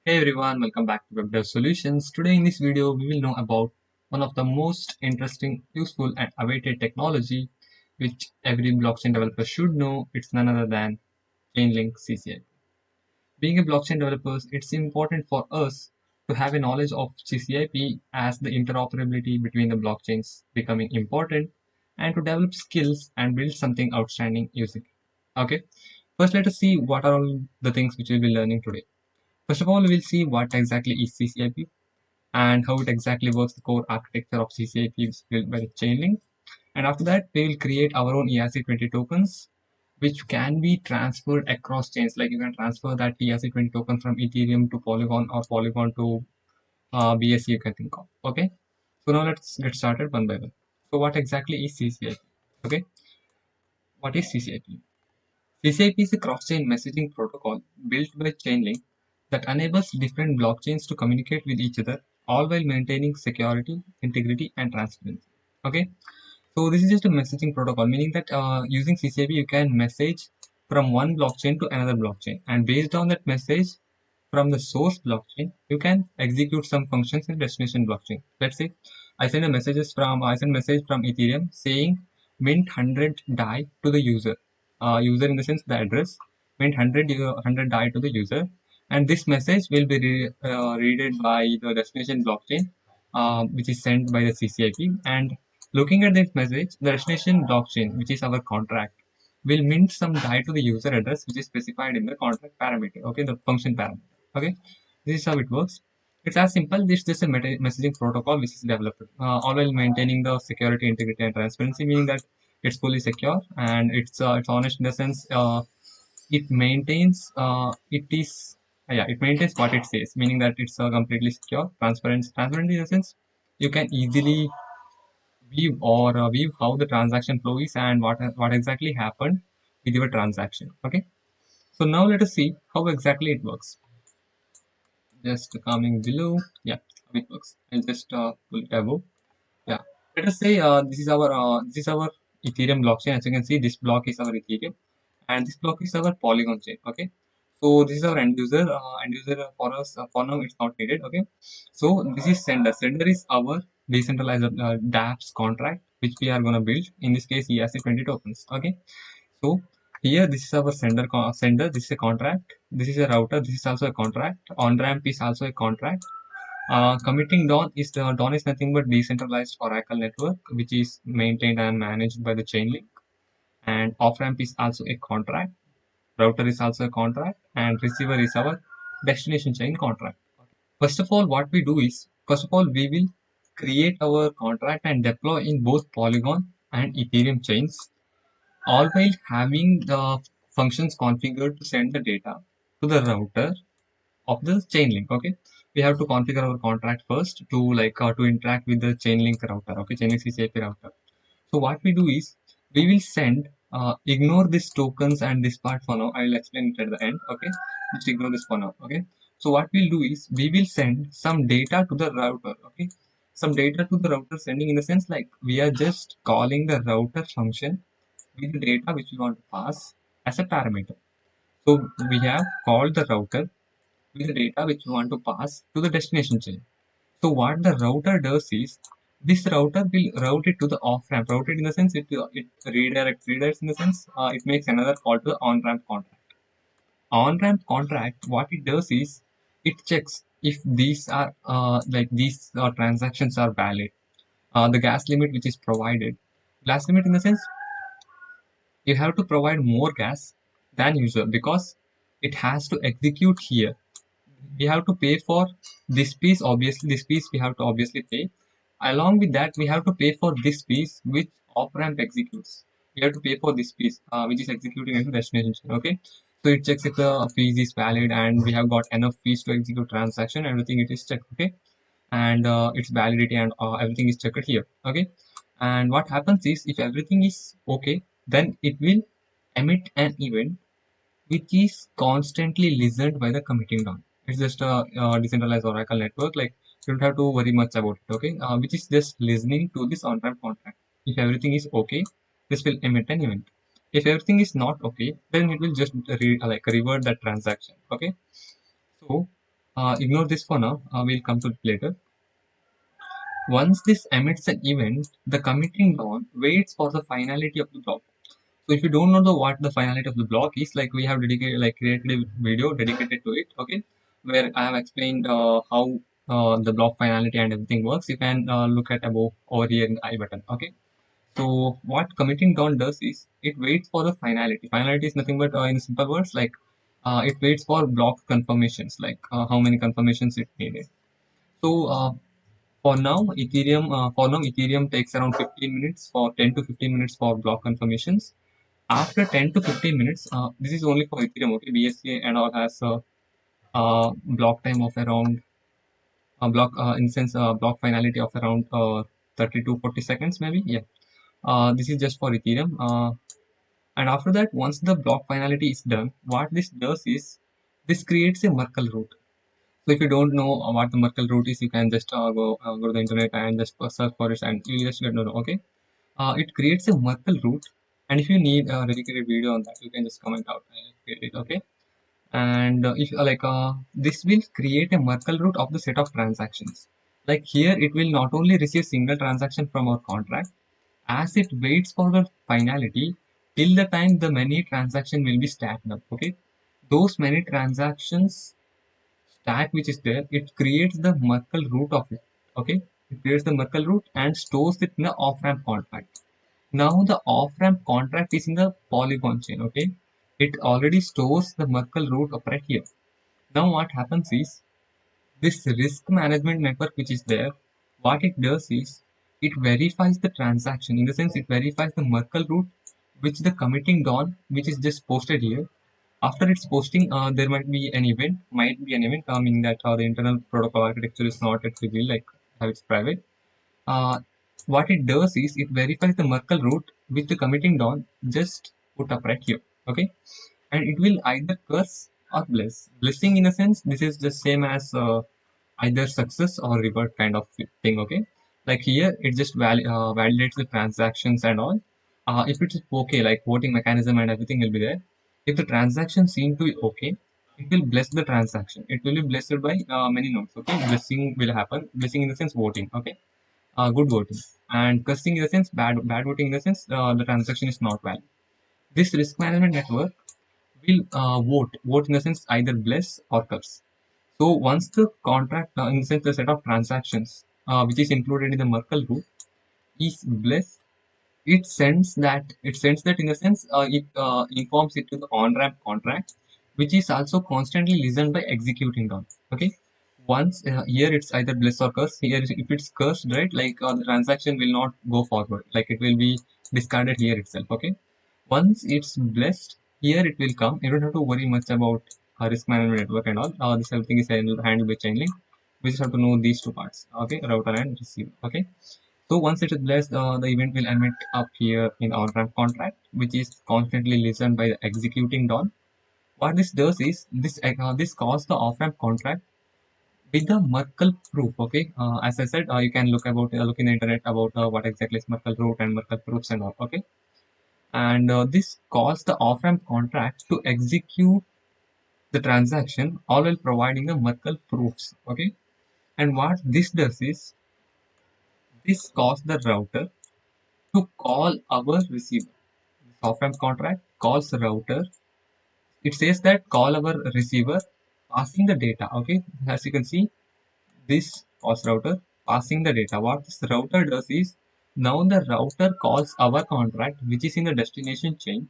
Hey everyone, welcome back to Web Dev Solutions. Today in this video, we will know about one of the most interesting, useful and awaited technology which every blockchain developer should know. It's none other than Chainlink CCIP. Being a blockchain developer, it's important for us to have a knowledge of CCIP as the interoperability between the blockchains becoming important and to develop skills and build something outstanding using it. Okay, first let us see what are all the things which we'll be learning today. First of all, we'll see what exactly is CCIP and how it exactly works, the core architecture of CCIP is built by Chainlink. And after that, we will create our own ERC20 tokens, which can be transferred across chains. Like you can transfer that ERC20 token from Ethereum to Polygon or Polygon to BSC you can think of. Okay. So now let's get started one by one. So what exactly is CCIP? Okay. What is CCIP? CCIP is a cross-chain messaging protocol built by Chainlink that enables different blockchains to communicate with each other, all while maintaining security, integrity, and transparency. Okay, so this is just a messaging protocol, meaning that using CCIP you can message from one blockchain to another blockchain, and based on that message from the source blockchain, you can execute some functions in destination blockchain. Let's say I send message from Ethereum saying mint 100 DAI to the user. User in the sense the address, mint 100 DAI to the user, and this message will be read by the destination blockchain, which is sent by the CCIP. And looking at this message, the destination blockchain, which is our contract, will mint some DAI to the user address, which is specified in the contract parameter. Okay, the function parameter. Okay, this is how it works. It's as simple. This is just a messaging protocol which is developed, all while maintaining the security, integrity, and transparency, meaning that it's fully secure and it's honest in the sense it maintains it maintains what it says, meaning that it's completely secure, transparent in the sense you can easily view how the transaction flow is and what exactly happened with your transaction. Okay, so now let us see how exactly it works. Just coming below, yeah, how it works. I'll just pull it above. Yeah, let us say this is our Ethereum blockchain. As you can see, this block is our Ethereum, and this block is our Polygon chain. Okay, so this is our end user. For us, for now, it's not needed. Okay, so this is sender. Sender is our decentralized dApps contract, which we are gonna build. In this case, ERC20 tokens. Okay, so here this is our sender. This is a contract. This is a router. This is also a contract. On ramp is also a contract. Committing Dawn is nothing but decentralized Oracle network, which is maintained and managed by the Chainlink. And off ramp is also a contract. Router is also a contract, and receiver is our destination chain contract. First of all, what we do is we will create our contract and deploy in both Polygon and Ethereum chains, all while having the functions configured to send the data to the router of the Chainlink. Okay, we have to configure our contract first to interact with the Chainlink router. Okay, Chainlink CCIP router. So what we do is we will send ignore these tokens and this part for now. I will explain it at the end. Okay, just ignore this for now. Okay, so what we'll do is we will send some data to the router. Okay, some data to the router, sending in the sense like we are just calling the router function with the data which we want to pass as a parameter. So we have called the router with the data which we want to pass to the destination chain. So what the router does is this router will route it to the off ramp. Route it in the sense it redirects in the sense it makes another call to the on ramp contract. On ramp contract, what it does is it checks if these are transactions are valid. The gas limit which is provided, gas limit in the sense you have to provide more gas than usual because it has to execute here. We have to pay for this piece. Obviously this piece we have to obviously pay. Along with that, we have to pay for this piece which off ramp executes. We have to pay for this piece which is executing into destination. Okay, so it checks if the piece is valid and we have got enough fees to execute transaction. Everything it is checked. Okay, and its validity and everything is checked here. Okay, and what happens is if everything is okay, then it will emit an event which is constantly listened by the committing node. It's just a decentralized Oracle network. Like you don't have to worry much about it. Okay, which is just listening to this on-ramp contract. If everything is okay, this will emit an event. If everything is not okay, then it will just revert that transaction. Okay, so Ignore this for now. We'll come to it later. Once this emits an event, the committing dawn waits for the finality of the block. So if you don't know what the finality of the block is, like we have dedicated, like created a video dedicated to it, okay, where I have explained how the block finality and everything works. You can look at above over here in the I button, okay. So what committing dawn does is it waits for the finality. Finality is nothing but in simple words, like it waits for block confirmations, like how many confirmations it needed. So for now Ethereum takes around 15 minutes for 10 to 15 minutes for block confirmations. After 10 to 15 minutes, this is only for Ethereum, okay. BSC and all has a block time of around block finality of around 30 to 40 seconds, maybe. Yeah. This is just for Ethereum. And after that, once the block finality is done, what this does is this creates a Merkle root. So if you don't know what the Merkle root is, you can just go to the internet and just search for it, and you just get to know. Okay. It creates a Merkle root, and if you need a dedicated video on that, you can just comment out and get it. Okay. And if this will create a Merkle root of the set of transactions. Like here, it will not only receive single transaction from our contract, as it waits for the finality till the time the many transaction will be stacked up. Okay, those many transactions stack which is there, it creates the Merkle root of it. Okay, it creates the Merkle root and stores it in the off-ramp contract. Now the off-ramp contract is in the Polygon chain. Okay, it already stores the Merkle root up right here. Now what happens is this risk management network which is there, what it does is it verifies the transaction. In the sense, it verifies the Merkle root which the committing dawn, which is just posted here. After its posting, there might be an event, meaning that the internal protocol architecture is not yet revealed, like how it's private. Uh, what it does is it verifies the Merkle root which the committing dawn just put up right here. Okay, and it will either curse or bless. Blessing, in a sense, this is the same as either success or reward kind of thing. Okay, like here it just validates the transactions and all. If it's okay, like voting mechanism and everything will be there. If the transaction seem to be okay, it will bless the transaction. It will be blessed by many nodes. Okay, blessing will happen. Blessing in the sense voting. Okay, good voting, and cursing in the sense bad voting, in the sense the transaction is not valid. This risk management network will vote in the sense either bless or curse. So once the contract, in the sense the set of transactions which is included in the Merkle root is blessed, it sends that in the sense it informs it to the on-ramp contract, which is also constantly listened by executing on. Okay, once here it's either bless or curse. Here if it's cursed, right, like the transaction will not go forward, like it will be discarded here itself. Okay, once it's blessed, here it will come. You don't have to worry much about risk management network and all. This everything is handled by Chainlink. We just have to know these two parts. Okay, router and receiver. Okay, so once it is blessed, the event will emit up here in on-ramp contract, which is constantly listened by the executing dawn. What this does is this calls the off-ramp contract with the Merkle proof. Okay, as I said, you can look in the internet about what exactly is Merkle root and Merkle proofs and all. Okay, and this calls the off-ramp contract to execute the transaction, all while providing the Merkle proofs. Okay, and what this does is this calls the router to call our receiver. Off-ramp contract calls the router. It says that call our receiver, passing the data. Okay, as you can see, this calls router passing the data. What this router does is now the router calls our contract, which is in the destination chain,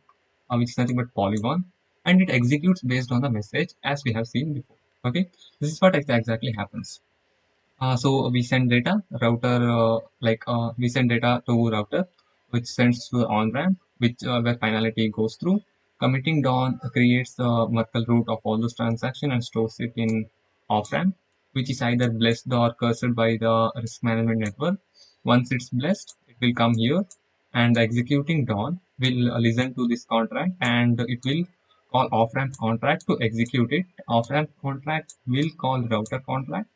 which is nothing but Polygon, and it executes based on the message as we have seen before. Okay, this is what exactly happens. So we send data router, we send data to router, which sends to the on ramp, which where finality goes through. Committing dawn creates the Merkle root of all those transactions and stores it in off ramp, which is either blessed or cursed by the risk management network. Once it's blessed, it will come here, and the executing dawn will listen to this contract, and it will call off ramp contract to execute it. Off ramp contract will call router contract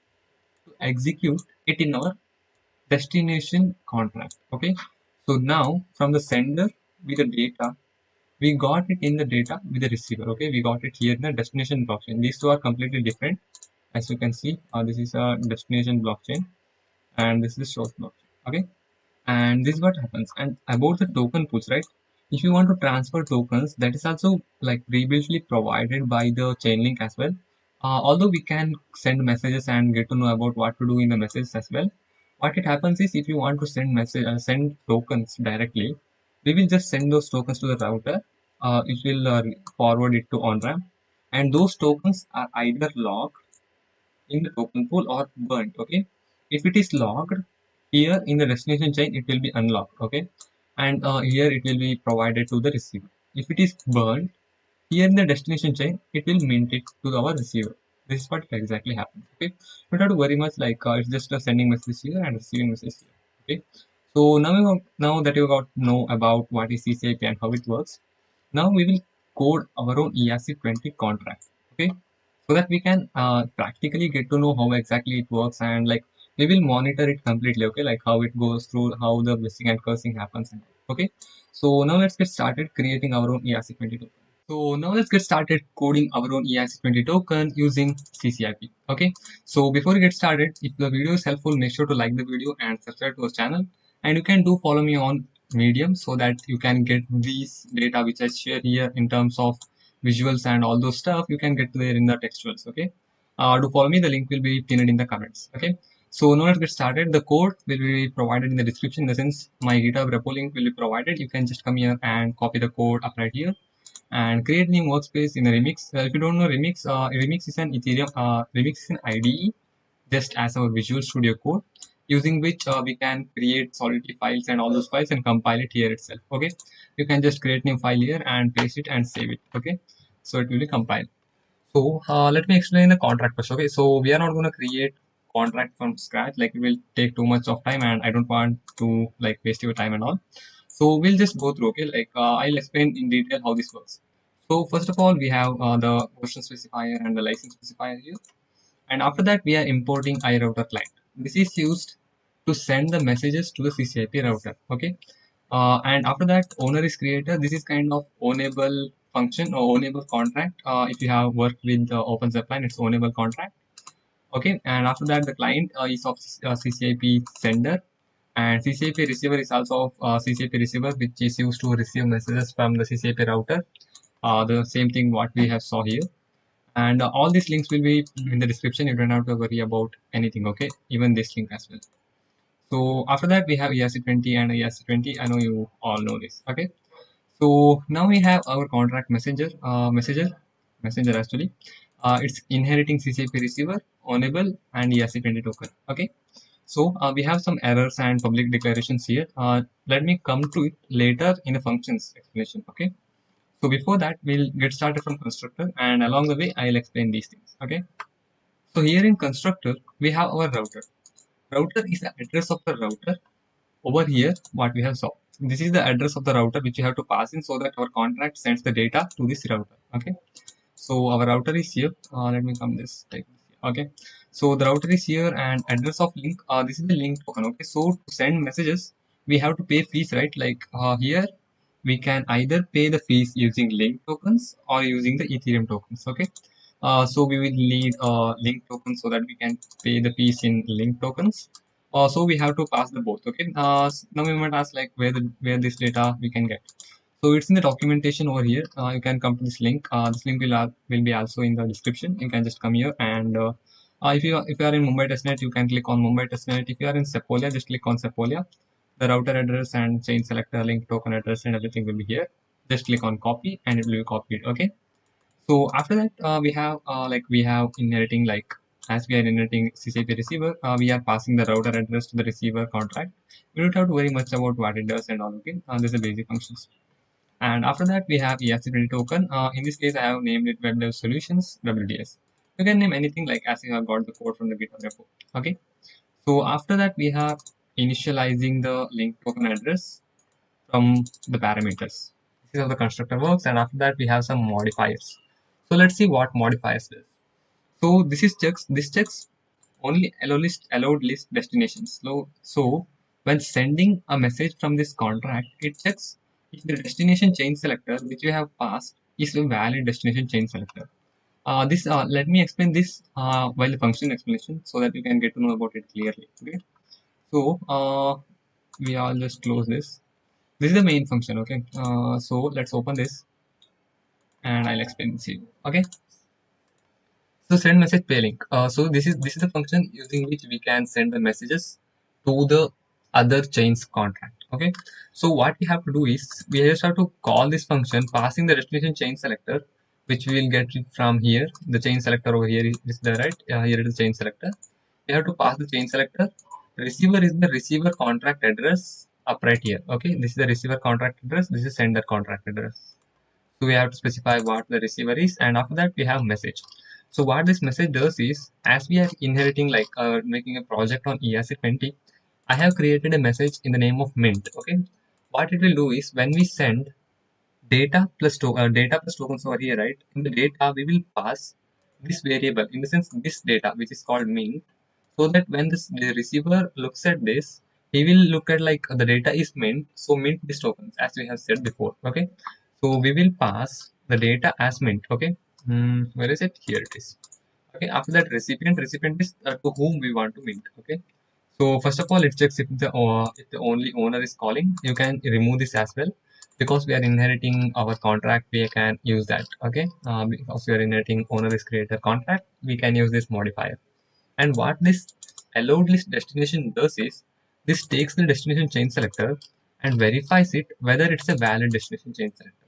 to execute it in our destination contract. Okay, so now from the sender with the data, we got it in the data with the receiver. Okay, we got it here in the destination blockchain. These two are completely different. As you can see, this is a destination blockchain and this is source blockchain. Okay, and this is what happens. And about the token pools, right? If you want to transfer tokens, that is also like previously provided by the Chainlink as well. Although we can send messages and get to know about what to do in the messages as well. What it happens is, if you want to send tokens directly, we will just send those tokens to the router. It will forward it to on ramp, and those tokens are either locked in the token pool or burnt. Okay, if it is locked here in the destination chain, it will be unlocked. Okay, and here it will be provided to the receiver. If it is burnt here in the destination chain, it will mint it to our receiver. This is what exactly happens. Okay, you don't have to worry much, like it's just a sending message here and receiving message here. Okay, so now that you got to know about what is CCIP and how it works, now we will code our own ERC20 contract. Okay, so that we can practically get to know how exactly it works, and like we will monitor it completely. Okay, like how it goes through, how the blessing and cursing happens. Okay, so now let's get started creating our own ERC20 token. So now let's get started coding our own ERC20 token using CCIP. Okay, so before we get started, if the video is helpful, make sure to like the video and subscribe to our channel. And you can do follow me on Medium so that you can get these data which I share here in terms of visuals and all those stuff. You can get there in the textuals. Okay, do follow me. The link will be pinned in the comments. Okay. So now let's get started. The code will be provided in the description. In the sense, my GitHub repo link will be provided. You can just come here and copy the code, apply it here, and create new workspace in a Remix. If you don't know Remix, Remix is an Ethereum, Remix is an IDE just as our Visual Studio Code, using which we can create Solidity files and all those files and compile it here itself. Okay, you can just create new file here and paste it and save it. Okay, so it will be compiled. So let me explain the contract first. Okay, so we are not going to create contract from scratch. Like it will take too much of time, and I don't want to like waste your time and all. So we'll just go through. Okay, like I'll explain in detail how this works. So first of all, we have the version specifier and the license specifier here, and after that we are importing iRouter client. This is used to send the messages to the CCIP router. Okay, and after that owner is created. This is kind of ownable function or ownable contract. If you have worked with the open zipline, it's ownable contract. Okay, and after that the client is of CCIP sender, and CCIP receiver is also of CCIP receiver, which is used to receive messages from the CCIP router. The same thing what we have saw here, and all these links will be in the description. You don't have to worry about anything. Okay, even this link as well. So after that we have ERC20 and ERC20. I know you all know this. Okay, so now we have our contract messenger actually. It's inheriting CCP receiver, ownable, and ERC20 token. Okay, so we have some errors and public declarations here. Let me come to it later in the functions explanation. Okay, so before that we'll get started from constructor, and along the way I'll explain these things. Okay, so here in constructor we have our router. Router is the address of the router. Over here what we have saw, this is the address of the router which you have to pass in so that our contract sends the data to this router. Okay, so our router is here. Let me come this take this here. Okay, so the router is here, and address of link, this is the link token. Okay, so to send messages we have to pay fees, right? Like here we can either pay the fees using link tokens or using the Ethereum tokens. Okay, so we will need link tokens so that we can pay the fees in link tokens. So we have to pass the both. Okay, now we might ask like where this data we can get. So it's in the documentation over here. You can come to this link. This link will be also in the description. You can just come here, and if you are in Mumbai testnet, you can click on Mumbai testnet. If you are in Sepolia, just click on Sepolia. The router address and chain selector, link token address, and everything will be here. Just click on copy, and it will be copied. Okay. So after that, we have inheriting, like as we are inheriting CCP receiver, we are passing the router address to the receiver contract. We don't have to worry much about what it does and all. Okay, this is the basic functions. And after that, we have ERC20 token. In this case, I have named it Web Dev Solutions WDS. You can name anything like as you have got the code from the GitHub repo. Okay. So after that, we have initializing the link token address from the parameters. This is how the constructor works. And after that, we have some modifiers. So let's see what modifiers does. So this checks only allowed list destinations. So when sending a message from this contract, it checks if the destination chain selector which you have passed is a valid destination chain selector. This let me explain this while the function explanation so that you can get to know about it clearly. Okay, so we all just close this. This is the main function. Okay, so let's open this and I'll explain this to you. Okay, so send message pay link. So this is the function using which we can send the messages to the other chain's contract. Okay, so what we have to do is we just have to call this function passing the destination chain selector, which we will get it from here. The chain selector over here is the right. Here it is the chain selector. We have to pass the chain selector. Receiver is the receiver contract address up right here. Okay, this is the receiver contract address. This is sender contract address. So we have to specify what the receiver is, and after that we have message. So what this message does is, as we are inheriting like making a project on ERC20, I have created a message in the name of mint. Okay, what it will do is when we send data plus tokens over here, right? In the data we will pass this variable, in the sense this data which is called mint, so that when the receiver looks at this, he will look at like the data is mint, so mint these tokens as we have said before. Okay, so we will pass the data as mint. Okay, where is it? Here it is. Okay, after that recipient is to whom we want to mint. Okay, so first of all it checks if the only owner is calling. You can remove this as well, because we are inheriting our contract. We can use that. Okay, because we are inheriting owner is creator contract, we can use this modifier. And what this allowed list destination does is, this takes the destination chain selector and verifies it whether it's a valid destination chain selector.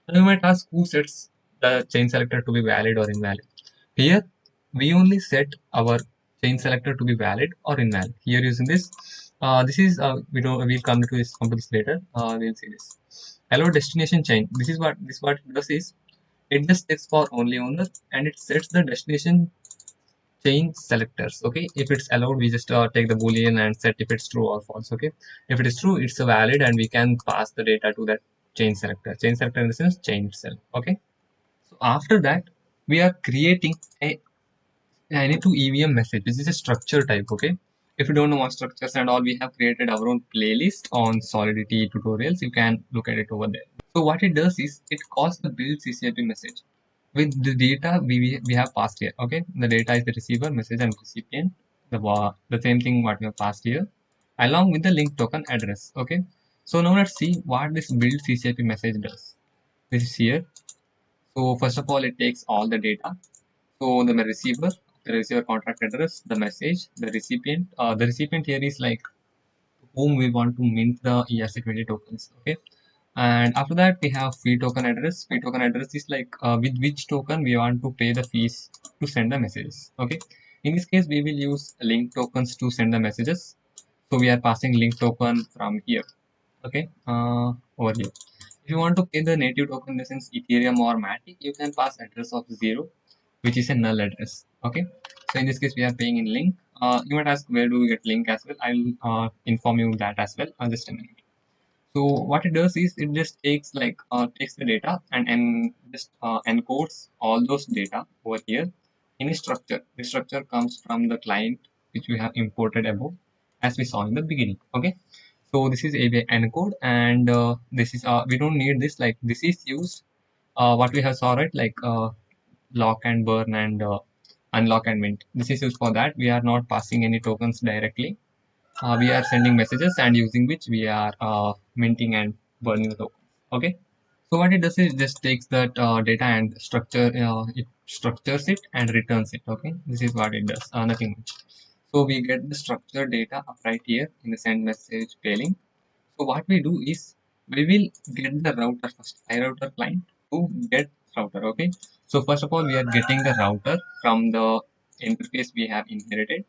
Now you might ask, who sets the chain selector to be valid or invalid? Here we only set our chain selector to be valid or invalid. Here using this, this is we'll come to this later. We'll see this. Hello destination chain. This what it does is, it just checks for only owner and it sets the destination chain selectors. Okay, if it's allowed, we just take the boolean and set if it's true or false. Okay, if it is true, it's a valid and we can pass the data to that chain selector in the sense chain itself. Okay, so after that we are creating a any to EVM message. This is a structure type. Okay, if you don't know what structures and all, we have created our own playlist on Solidity tutorials. You can look at it over there. So what it does is, it calls the build CCIP message with the data we have passed here. Okay, the data is the receiver, message, and recipient. The same thing what we have passed here, along with the link token address. Okay, so now let's see what this build CCIP message does. This is here. So first of all, it takes all the data. So the receiver contract address, the message, the recipient. The recipient here is like whom we want to mint the ERC20 tokens. Okay, and after that we have fee token address. Fee token address is like with which token we want to pay the fees to send the messages. Okay, in this case we will use link tokens to send the messages. So we are passing link token from here. Okay, over here. If you want to pay the native token, in the sense Ethereum or Matic, you can pass address of 0, which is a null address. Okay, so in this case we are paying in link. You might ask, where do we get link as well? I'll inform you that as well. Just a minute. So what it does is, it just takes the data and just encodes all those data over here in a structure. The structure comes from the client which we have imported above, as we saw in the beginning. Okay, so this is a encode, and this is we don't need this. Like, this is used what we have saw, right? Like lock and burn and unlock and mint. This is used for that. We are not passing any tokens directly. We are sending messages, and using which we are minting and burning the tokens. Okay, so what it does is, it just takes that data and it structures it and returns it. Okay, this is what it does, nothing much. So we get the structured data up right here in the send message pailing. So what we do is, we will get the router first, iRouter client to get router. Okay, so first of all we are getting the router from the interface we have inherited,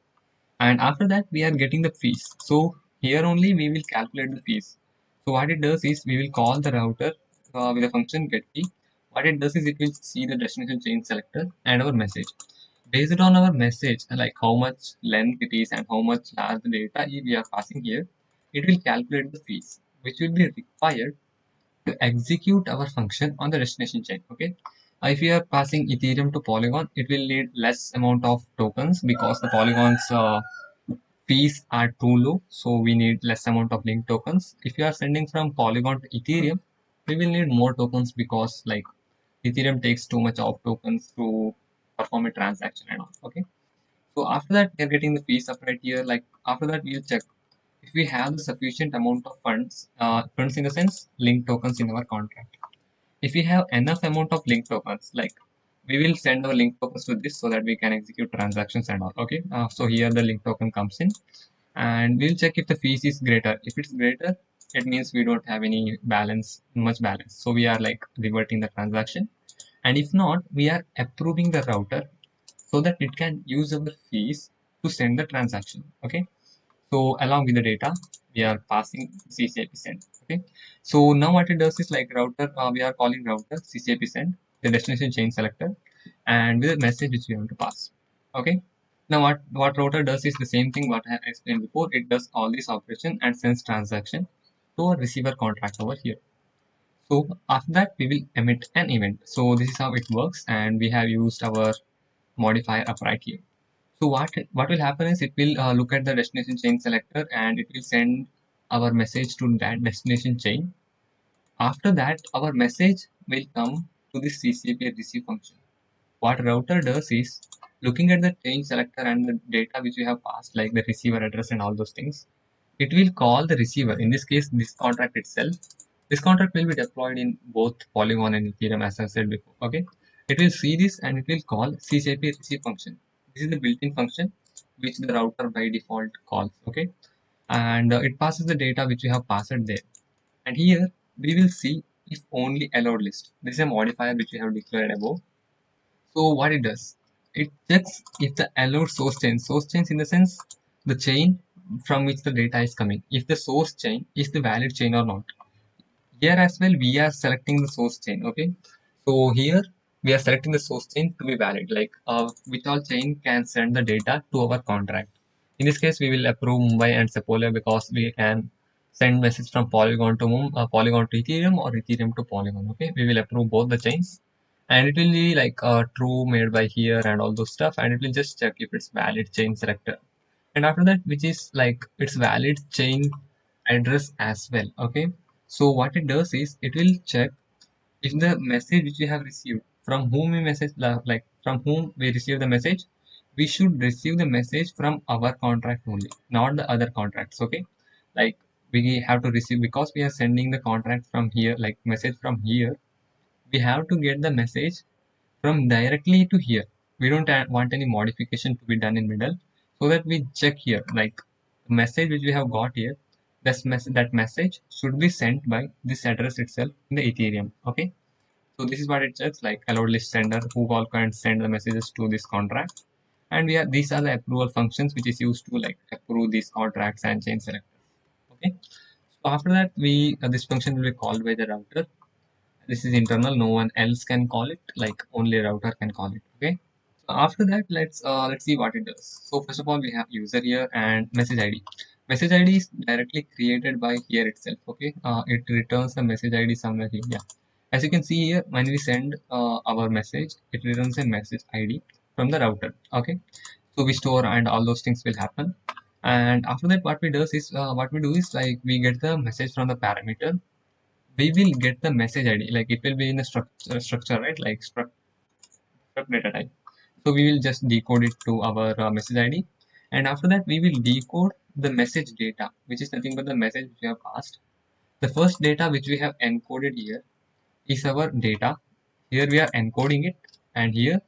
and after that we are getting the fees. So here only we will calculate the fees. So what it does is, we will call the router with a function get fee. What it does is, it will see the destination chain selector and our message. Based on our message, like how much length it is and how much large the data we are passing here, it will calculate the fees which will be required to execute our function on the destination chain. Okay, if we are passing Ethereum to Polygon, it will need less amount of tokens, because the Polygon's fees are too low, so we need less amount of link tokens. If you are sending from Polygon to Ethereum, we will need more tokens, because like Ethereum takes too much of tokens to perform a transaction and all. Okay. So after that, we are getting the fees up right here. Like after that, we'll check if we have the sufficient amount of funds, funds in the sense link tokens in our contract. If we have enough amount of link tokens, like we will send our link tokens to this so that we can execute transactions and all. Okay. So here the link token comes in, and we'll check if the fees is greater. If it's greater, it means we don't have any balance, much balance. So we are like reverting the transaction. And if not, we are approving the router so that it can use our fees to send the transaction. Okay. So along with the data, we are passing CCIP send. Okay. So now what it does is like router, we are calling router CCIP send, the destination chain selector, and with a message which we want to pass. Okay. Now what router does is the same thing what I have explained before. It does all this operation and sends transaction to a receiver contract over here. So after that we will emit an event. So this is how it works, and we have used our modifier up right here. So what will happen is it will look at the destination chain selector and it will send our message to that destination chain. After that, our message will come to the CCP receive function. What router does is looking at the chain selector and the data which we have passed, like the receiver address and all those things, it will call the receiver. In this case, this contract itself. This contract will be deployed in both Polygon and Ethereum, as I said before. Okay, it will see this and it will call CCP receive function. This is the built-in function which the router by default calls. Okay, and it passes the data which we have passed there. And here we will see if only allowed list. This is a modifier which we have declared above. So what it does, it checks if the allowed source chains in the sense the chain from which the data is coming, if the source chain is the valid chain or not. Here as well, we are selecting the source chain. Okay, so here we are selecting the source chain to be valid, like which all chain can send the data to our contract. In this case, we will approve Mumbai and Sepolia because we can send message from Polygon to Polygon to Ethereum or Ethereum to Polygon. Okay, we will approve both the chains, and it will be like true made by here and all those stuff, and it will just check if it's valid chain selector. And after that, which is like it's valid chain address as well. Okay, so what it does is it will check if the message which we have received from whom we message, like from whom we receive the message, we should receive the message from our contract only, not the other contracts. Okay, like we have to receive because we are sending the contract from here, like message from here, we have to get the message from directly to here. We don't want any modification to be done in middle, so that we check here like the message which we have got here, that message should be sent by this address itself in the Ethereum. Okay, so this is what it checks, like allowed list sender who all can send the messages to this contract, and we are these are the approval functions which is used to like approve these contracts and chain selectors. Okay, so after that we this function will be called by the router. This is internal, no one else can call it, like only router can call it. Okay, so after that, let's see what it does. So first of all, we have user here and message ID. Message ID is directly created by here itself. Okay, it returns the message ID somewhere here. Yeah, as you can see here, when we send our message, it returns a message ID from the router. Okay, so we store and all those things will happen. And after that, what we do is like we get the message from the parameter. We will get the message ID, like it will be in the structure, right? Like struct data type. So we will just decode it to our message ID, and after that we will decode the message data, which is nothing but the message which we have passed. The first data which we have encoded here is our data. Here we are encoding it, and here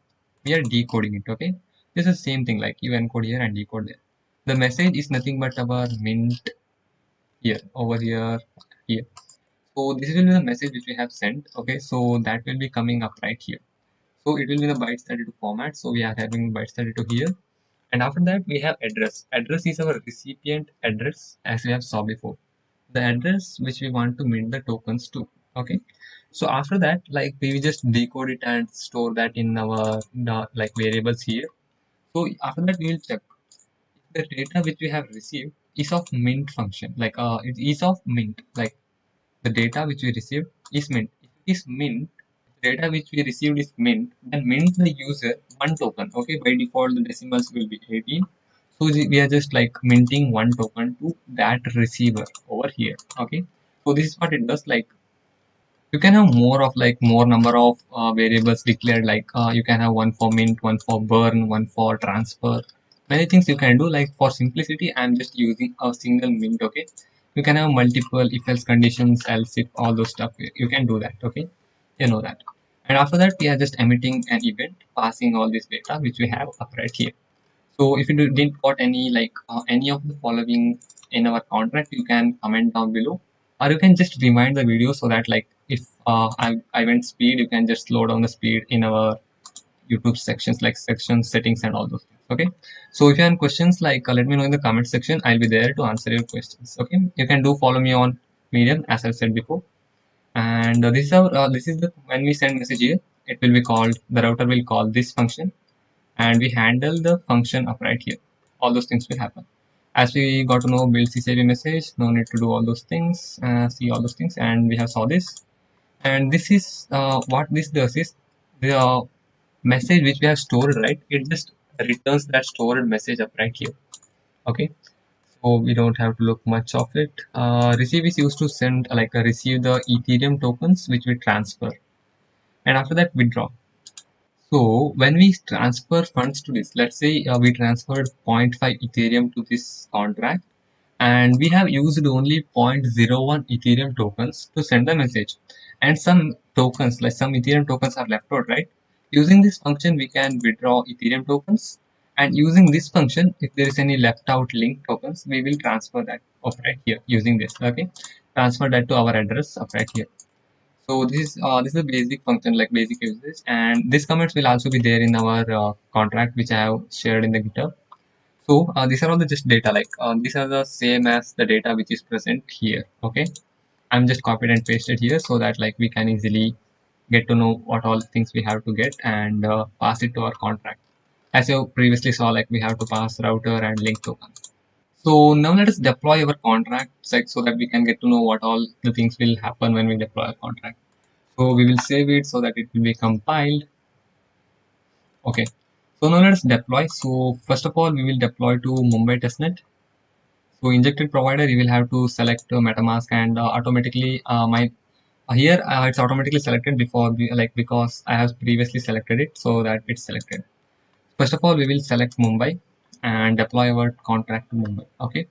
we are decoding it. Okay, this is the same thing, like you encode here and decode there. The message is nothing but our mint here, over here, here. So this will be the message which we have sent. Okay, so that will be coming up right here. So it will be the bytes32 format. So we are having bytes32 here. And after that we have address. Address is our recipient address, as we have saw before. The address which we want to mint the tokens to. Okay. So after that, like we will just decode it and store that in our like variables here. So after that we will check if the data which we have received is of mint function. Like it is of mint. Like the data which we received is mint. If it is mint, data which we received is mint, then mint the user one token. Okay, by default the decimals will be 18. So we are just like minting one token to that receiver over here. Okay, so this is what it does. Like You can have more of like more number of variables declared, like you can have one for mint, one for burn, one for transfer. Many things you can do. Like for simplicity, I'm just using a single mint. Okay, you can have multiple if else conditions, else if, all those stuff. You can do that. Okay, you know that. And after that, we are just emitting an event, passing all this data which we have up right here. So if you didn't got any like any of the following in our contract, you can comment down below, or you can just rewind the video so that like if I went speed, you can just slow down the speed in our YouTube sections, like section settings and all those things. Okay. So if you have questions, like let me know in the comment section. I'll be there to answer your questions. Okay. You can do follow me on Medium as I said before. And this is our this is the when we send message here, it will be called, the router will call this function, and we handle the function up right here. All those things will happen. As we got to know build CCIP message, no need to do all those things, see all those things, and we have saw this. And this is what this does is the message which we have stored, right? It just returns that stored message up right here. Okay. So we don't have to look much of it. Receive is used to send like receive the Ethereum tokens which we transfer, and after that withdraw. So when we transfer funds to this, let's say we transferred zero point 0.5 Ethereum to this contract, and we have used only zero point 0.01 Ethereum tokens to send the message, and some tokens, like some Ethereum tokens are left out, right? Using this function, we can withdraw Ethereum tokens, and using this function, if there is any left out link tokens, we will transfer that up right here using this. Okay, transfer that to our address up right here. So this is a basic function, like basic usage, and these comments will also be there in our contract which I have shared in the GitHub. So these are all the just data, like these are the same as the data which is present here. Okay, I'm just copied and pasted here so that like we can easily get to know what all things we have to get and pass it to our contract. As you previously saw, like we have to pass router and link token. So now let us deploy our contract, like, so that we can get to know what all the things will happen when we deploy a contract. So we will save it so that it will be compiled. Okay. So now let's deploy. So first of all, we will deploy to Mumbai testnet. So injected provider, you will have to select MetaMask, and automatically my here it's automatically selected before like because I have previously selected it, so that it's selected. First of all, we will select Mumbai and deploy our contract to Mumbai. Okay.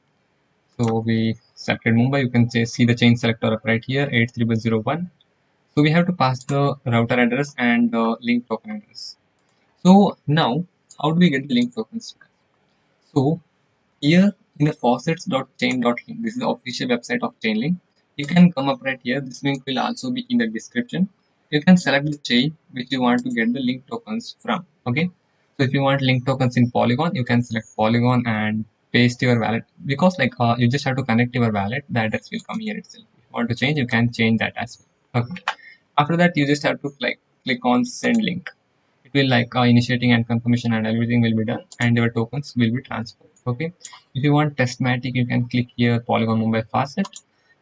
So we selected Mumbai. You can see the chain selector up right here, 83001. So we have to pass the router address and the link token address. So now, how do we get the link tokens? So here in the faucets.chain.link, this is the official website of Chainlink. You can come up right here. This link will also be in the description. You can select the chain which you want to get the link tokens from. Okay. So if you want link tokens in Polygon, you can select Polygon and paste your wallet, because like you just have to connect your wallet. The address will come here itself. If you want to change, you can change that as well. Okay. After that, you just have to like click on send link. It will like initiating and confirmation and everything will be done, and your tokens will be transferred. Okay. If you want testmatic, you can click here Polygon Mumbai Faucet,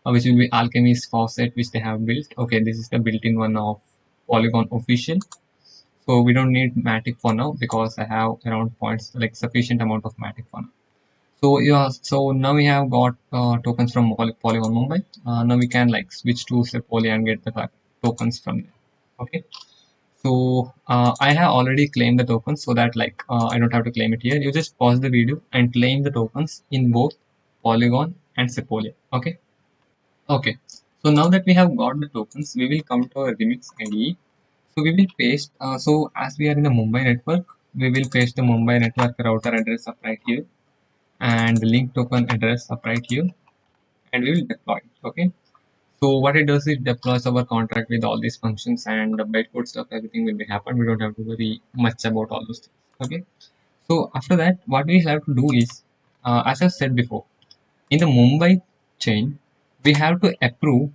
which will be Alchemy's Faucet which they have built. Okay, this is the built-in one of Polygon official. So we don't need Matic for now because I have around points, like sufficient amount of Matic for now. So yeah, so now we have got tokens from Polygon Mumbai. Now we can like switch to Sepolia and get the tokens from there. Okay. So I have already claimed the tokens, so that like I don't have to claim it here. You just pause the video and claim the tokens in both Polygon and Sepolia. Okay. Okay. So now that we have got the tokens, we will come to our remix ID. So we will paste. So as we are in the Mumbai network, we will paste the Mumbai network router address up right here and the link token address up right here, and we will deploy it. Okay. So what it does is deploys our contract with all these functions, and the bytecode stuff, everything will be happen. We don't have to worry much about all those things. Okay. So after that, what we have to do is, as I've said before, in the Mumbai chain, we have to approve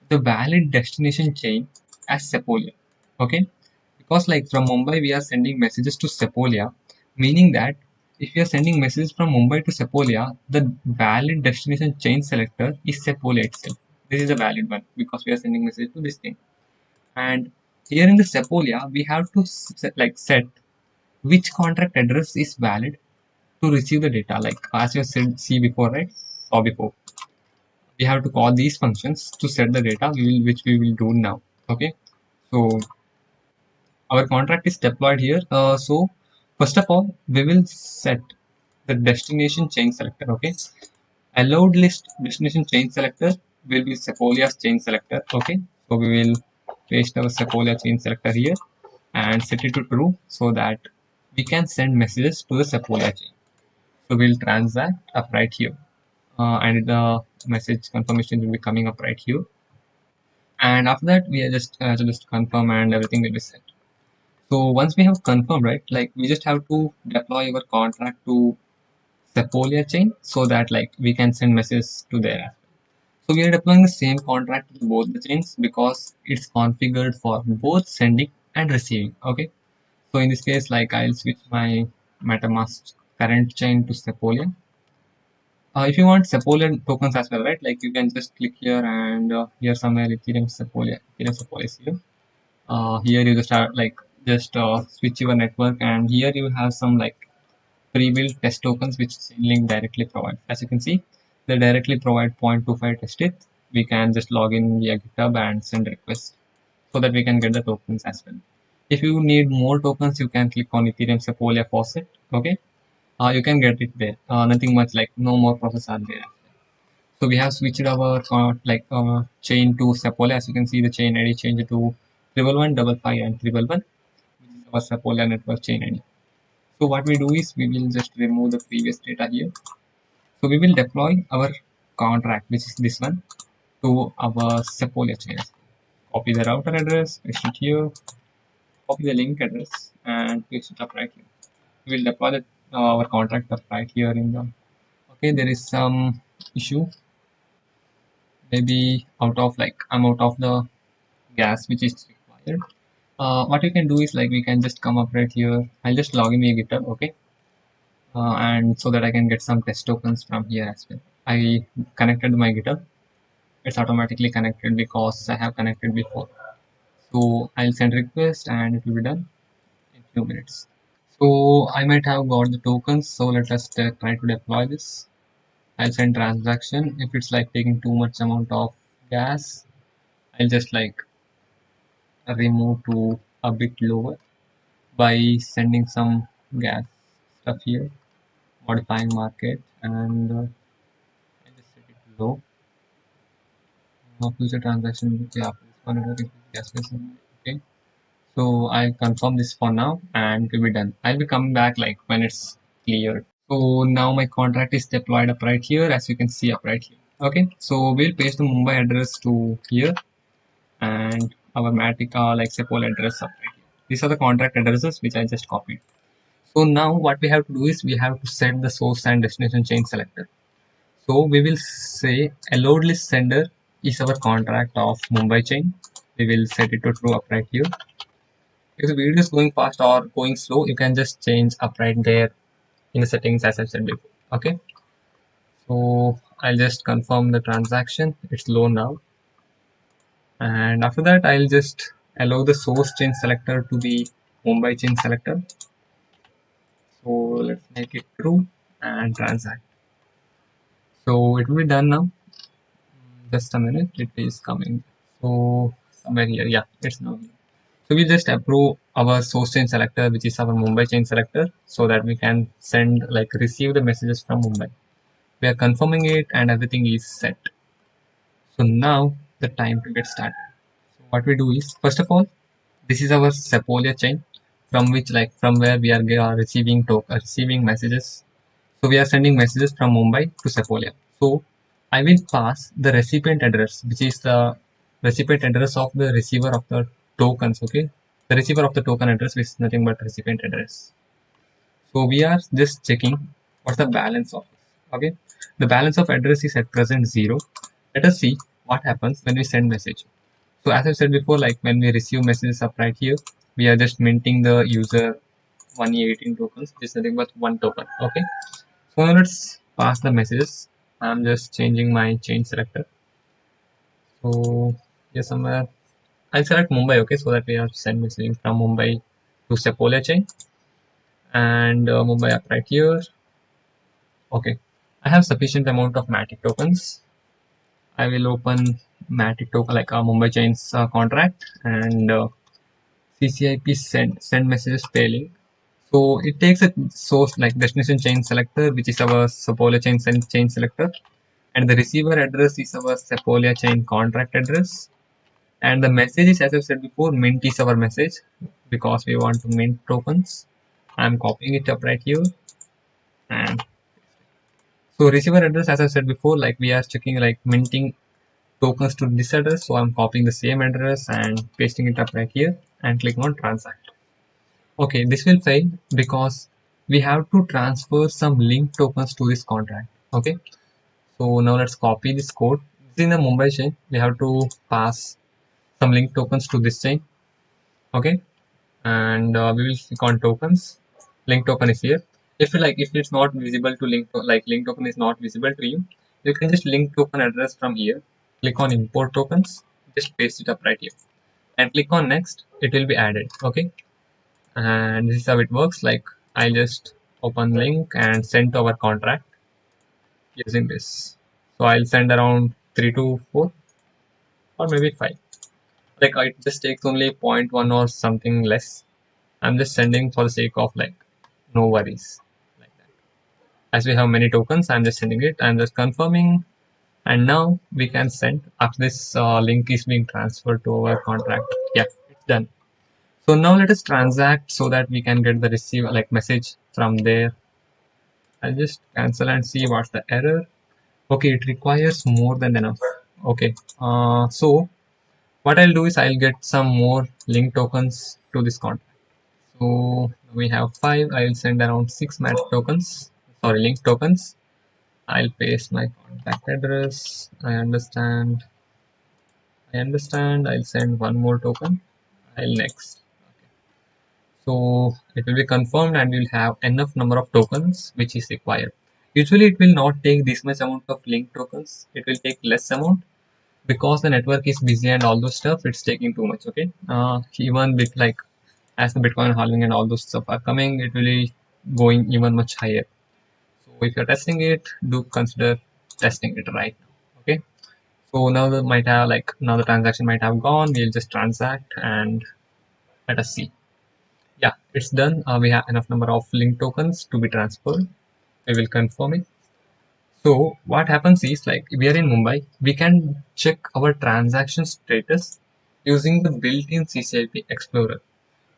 the valid destination chain as Sepolia. Okay. Because like from Mumbai, we are sending messages to Sepolia, meaning that if you are sending messages from Mumbai to Sepolia, the valid destination chain selector is Sepolia itself. This is a valid one because we are sending message to this thing. And here in the Sepolia, we have to set which contract address is valid to receive the data. Like as you said, see before, right? Saw before. We have to call these functions to set the data, which we will do now. Okay, so our contract is deployed here. So first of all, we will set the destination chain selector. Okay, allowed list destination chain selector will be Sepolia's chain selector. Okay, so we will paste our Sepolia chain selector here and set it to true so that we can send messages to the Sepolia chain. So we'll transact up right here, and the message confirmation will be coming up right here. And after that, we are just confirm and everything will be set. So once we have confirmed, right, like we just have to deploy our contract to Sepolia chain so that like we can send messages to there. So we are deploying the same contract to both the chains because it's configured for both sending and receiving. Okay. So in this case, like I'll switch my MetaMask current chain to Sepolia. If you want Sepolia tokens as well, right? Like you can just click here and here somewhere Ethereum Sepolia is here. Here you just have like just switch your network, and here you have some like pre-built test tokens which Chainlink directly provides. As you can see, they directly provide 0.25 test it. We can just log in via GitHub and send requests so that we can get the tokens as well. If you need more tokens, you can click on Ethereum Sepolia Faucet. Okay, you can get it there. Nothing much, like no more process are there. So we have switched our chain to Sepolia. As you can see, the chain ID changed to 11155 and 111, which is our Sepolia network chain ID. So what we do is we will just remove the previous data here. So we will deploy our contract, which is this one, to our Sepolia chain. Copy the router address, paste it here, copy the link address, and paste it up right here. We will deploy our contract up right here in the. Okay, there is some issue. Maybe I'm out of the gas which is required. What you can do is like we can just come up right here. I'll just log in my GitHub. Okay, and so that I can get some test tokens from here as well. I connected my GitHub. It's automatically connected because I have connected before. So I'll send request and it will be done in few minutes. So I might have got the tokens. So let us try to deploy this. I'll send transaction. If it's like taking too much amount of gas, I'll just like remove to a bit lower by sending some gas stuff here, modifying market, and I just set it to low. Future transaction, yeah, this one gas station. Okay, so I confirm this for now and it will be done. I'll be coming back like when it's cleared. So now my contract is deployed up right here, as you can see up right here. Okay, so we'll paste the Mumbai address to here and our Matic like Sepol address up right here. These are the contract addresses which I just copied. So now what we have to do is we have to set the source and destination chain selector. So we will say allowed list sender is our contract of Mumbai chain. We will set it to true up right here. If the video is going fast or going slow, you can just change up right there in the settings as I said before. Okay. So I'll just confirm the transaction. It's low now. And after that, I'll just allow the source chain selector to be Mumbai chain selector. So let's make it true and transact. So it will be done now. Just a minute, it is coming. So somewhere here, yeah, it's now here. So we just approve our source chain selector, which is our Mumbai chain selector, so that we can send like receive the messages from Mumbai. We are confirming it and everything is set. So now the time to get started. So what we do is first of all, this is our Sepolia chain from which like from where we are receiving messages. So we are sending messages from Mumbai to Sepolia. So I will pass the recipient address, which is the recipient address of the receiver of the tokens. Okay, the receiver of the token address is nothing but recipient address. So we are just checking what's the balance of this. Okay, the balance of address is at present 0. Let us see what happens when we send message. So as I said before, like when we receive messages up right here, we are just minting the user 118 tokens, which is nothing but one token. Okay, so now let's pass the messages. I'm just changing my chain selector. So here somewhere I'll select Mumbai, okay, so that we are send messaging from Mumbai to Sepolia chain and Mumbai up right here. Okay, I have sufficient amount of Matic tokens. I will open Matic token like a Mumbai Chains contract, and CCIP send messages failing. So it takes a source like destination chain selector, which is our Sepolia chain send chain selector, and the receiver address is our Sepolia chain contract address. And the message is, as I said before, mint is our message because we want to mint tokens. I'm copying it up right here. And so receiver address, as I said before, like we are checking like minting tokens to this address. So I'm copying the same address and pasting it up right here and clicking on transact. Okay, this will fail because we have to transfer some link tokens to this contract. Okay, so now let's copy this code. This is in the Mumbai chain. We have to pass some link tokens to this chain. Okay, and we will click on tokens. Link token is here. If it's not visible to link token is not visible to you, you can just link token address from here. Click on import tokens. Just paste it up right here and click on next. It will be added. Okay, and this is how it works. Like I'll just open link and send to our contract using this. So I'll send around 3 to 4 or maybe 5. Like it just takes only zero point 0.1 or something less. I'm just sending for the sake of like no worries like that. As we have many tokens, I'm just sending it. I'm just confirming, and now we can send after this link is being transferred to our contract. Yeah, it's done. So now let us transact so that we can get the receive like message from there. I'll just cancel and see what's the error. Okay, it requires more than enough. Okay, so what I'll do is I'll get some more link tokens to this contract. So we have 5. I'll send around 6 mat tokens. Sorry, link tokens. I'll paste my contact address. I understand. I'll send one more token. I'll next. So it will be confirmed and we'll have enough number of tokens which is required. Usually it will not take this much amount of link tokens. It will take less amount because the network is busy and all those stuff. It's taking too much. Okay. Even with like as the Bitcoin halving and all those stuff are coming, it will be going even much higher. So if you're testing it, do consider testing it right now. Okay. So now the transaction might have gone. We'll just transact and let us see. Yeah, it's done. We have enough number of link tokens to be transferred. We will confirm it. So what happens is like we are in Mumbai, we can check our transaction status using the built-in CCIP Explorer.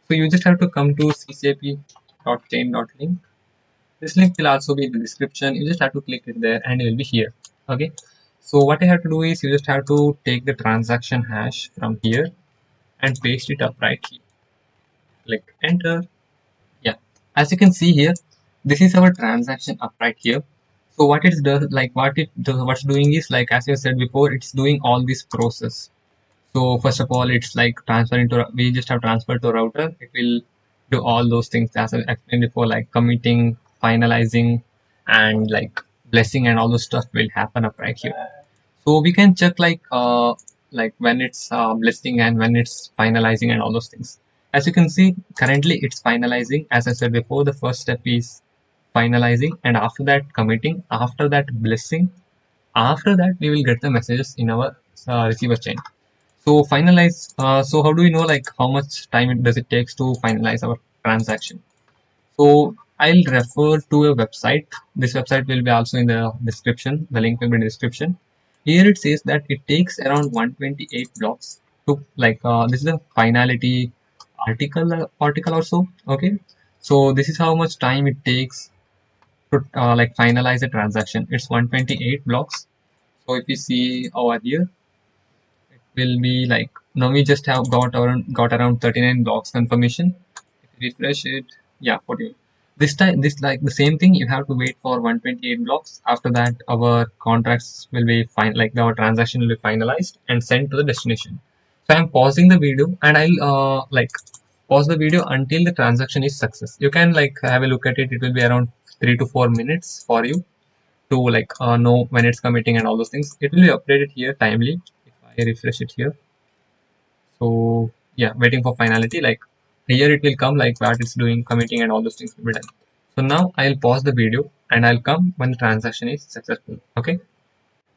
So you just have to come to ccip.chain.link. This link will also be in the description. You just have to click it there and it will be here. Okay. So what I have to do is you just have to take the transaction hash from here and paste it up right here. Click enter. Yeah, as you can see here, this is our transaction up right here. So what it does, like what's doing is like as I said before, it's doing all this process. So first of all, it's like transferring to we just have transferred to a router. It will do all those things as I explained before, like committing, finalizing, and like blessing and all those stuff will happen up right here. So we can check like when it's blessing and when it's finalizing and all those things. As you can see, currently it's finalizing. As I said before, the first step is finalizing, and after that committing, after that blessing, after that we will get the messages in our receiver chain. So finalize. So how do we know like how much time does it takes to finalize our transaction? So I'll refer to a website. This website will be also in the description. The link will be in the description. Here it says that it takes around 128 blocks to this is a finality article or so. Okay, so this is how much time it takes to like finalize a transaction. It's 128 blocks. So if you see over here, will be like now we just have got around 39 blocks confirmation. If you refresh it, yeah, 40. This time this like the same thing, you have to wait for 128 blocks. After that our contracts will be fine, like our transaction will be finalized and sent to the destination. So I'm pausing the video and I'll like pause the video until the transaction is success. You can like have a look at it. It will be around 3 to 4 minutes for you to like know when it's committing and all those things. It will be updated here timely if I refresh it here. So yeah, waiting for finality. Like here it will come like what it's doing, committing and all those things will be done. So now I'll pause the video and I'll come when the transaction is successful. Okay.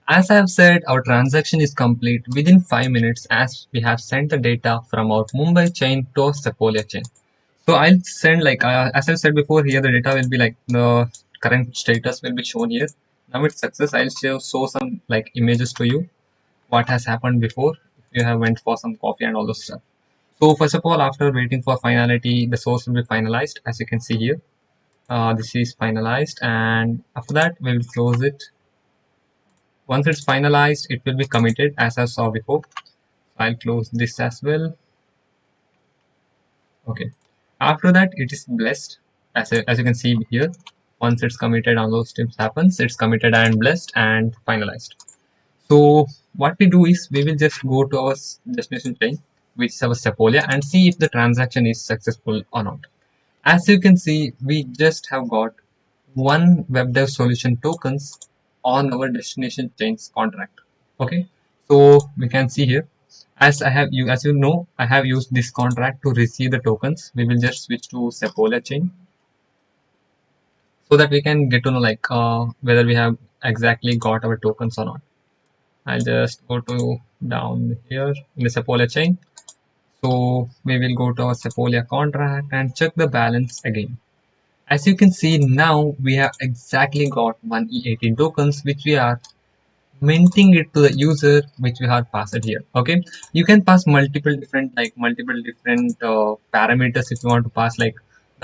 As I have said, our transaction is complete within 5 minutes as we have sent the data from our Mumbai chain to our Sepolia chain. So I'll send like, as I said before, here the data will be like the current status will be shown here. Now it's success. I'll show some like images to you what has happened before if you have went for some coffee and all those stuff. So first of all, after waiting for finality, the source will be finalized as you can see here. This is finalized, and after that we will close it. Once it's finalized, it will be committed as I saw before. I'll close this as well. Okay. After that, it is blessed as you can see here. Once it's committed, all those steps happens. It's committed and blessed and finalized. So what we do is we will just go to our destination chain, which is our Sepolia, and see if the transaction is successful or not. As you can see, we just have got one web dev solution tokens on our destination chains contract. Okay, so we can see here, as you know, I have used this contract to receive the tokens. We will just switch to Sepolia chain so that we can get to know like whether we have exactly got our tokens or not. I'll just go to down here in the Sepolia chain. So we will go to our Sepolia contract and check the balance again. As you can see now, we have exactly got one E18 tokens which we are minting it to the user which we have passed here. Okay, you can pass multiple different parameters if you want to pass like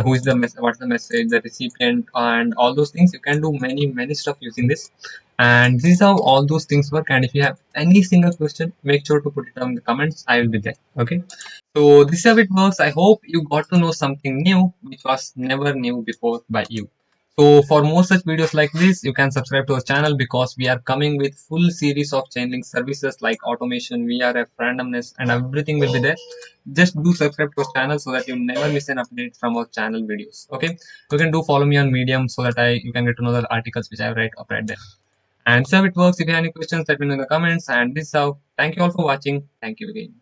who is the what's the message, the recipient, and all those things. You can do many stuff using this, and this is how all those things work. And if you have any single question, make sure to put it down in the comments. I will be there. Okay, so this is how it works. I hope you got to know something new which was never new before by you. So for more such videos like this, you can subscribe to our channel because we are coming with full series of Chainlink services like automation, VRF, randomness, and everything will be there. Just do subscribe to our channel so that you never miss an update from our channel videos. Okay, you can do follow me on Medium so that you can get to know the articles which I write up right there. And so it works. If you have any questions, let me know in the comments. And this is how. Thank you all for watching. Thank you again.